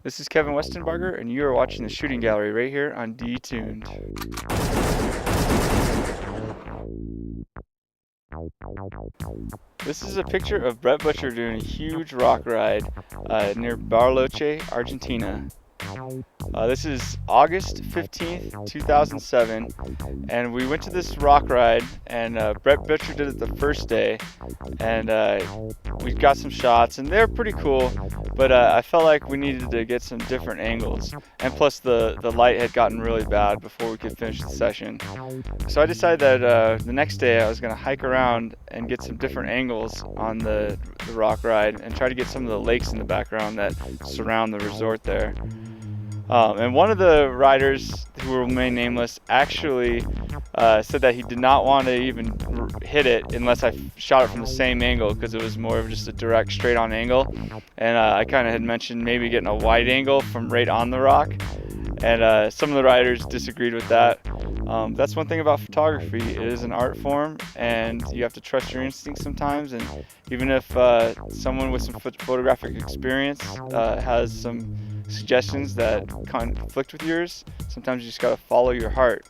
This is Kevin Westenbarger, and you are watching the shooting gallery right here on DTuned. This is a picture of Brett Butcher doing a huge rock ride near Bariloche, Argentina. This is August 15th, 2007, and we went to this rock ride, and Brett Butcher did it the first day, and we got some shots, and they're pretty cool, but I felt like we needed to get some different angles, and plus the light had gotten really bad before we could finish the session. So I decided that the next day I was going to hike around and get some different angles on the rock ride and try to get some of the lakes in the background that surround the resort there. And one of the riders, who will remain nameless, actually said that he did not want to even hit it unless I shot it from the same angle, because it was more of just a direct straight on angle. And I kind of had mentioned maybe getting a wide angle from right on the rock, and some of the riders disagreed with that. That's one thing about photography. It is an art form, and you have to trust your instincts sometimes. And even if someone with some photographic experience has some suggestions that conflict with yours, sometimes you just gotta follow your heart.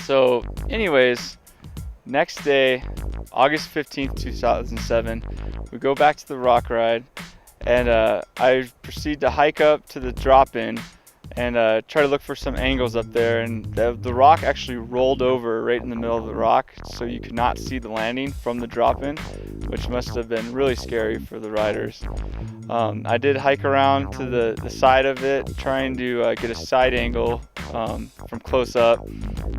So anyways, next day, August 15th, 2007, we go back to the rock ride, and I proceed to hike up to the drop-in and try to look for some angles up there, and the rock actually rolled over right in the middle of the rock, so you could not see the landing from the drop-in, which must have been really scary for the riders. I did hike around to the side of it, trying to get a side angle from close up,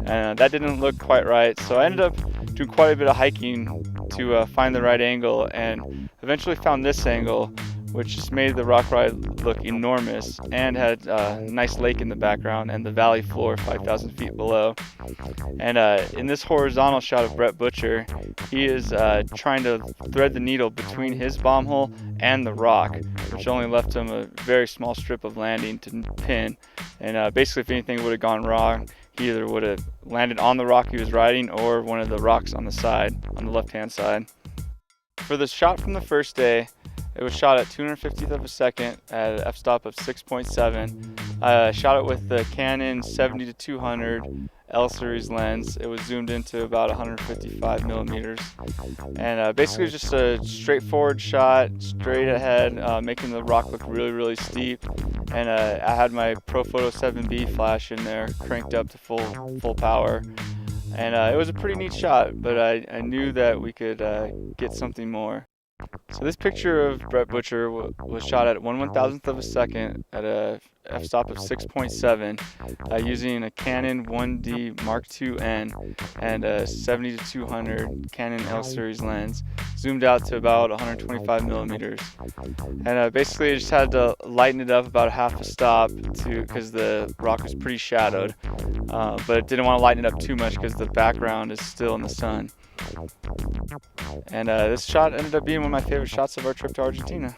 and that didn't look quite right, so I ended up doing quite a bit of hiking to find the right angle, and eventually found this angle, which just made the rock ride look enormous and had a nice lake in the background and the valley floor 5,000 feet below. And in this horizontal shot of Brett Butcher, he is trying to thread the needle between his bomb hole and the rock, which only left him a very small strip of landing to pin. And basically, if anything would have gone wrong, he either would have landed on the rock he was riding or one of the rocks on the side, on the left-hand side. For the shot from the first day, it was shot at 250th of a second at an f-stop of 6.7. I shot it with the Canon 70-200 L-series lens. It was zoomed into about 155 millimeters. And basically just a straightforward shot, straight ahead, making the rock look really, really steep. And I had my ProPhoto 7B flash in there, cranked up to full power. And it was a pretty neat shot, but I knew that we could get something more. So this picture of Brett Butcher was shot at 1/1000th of a second at a f-stop of 6.7 using a Canon 1D Mark IIN and a 70-200 Canon L-series lens, zoomed out to about 125 millimeters. And basically I just had to lighten it up about half a stop because the rock was pretty shadowed, but didn't want to lighten it up too much because the background is still in the sun. And this shot ended up being one of my favorite shots of our trip to Argentina.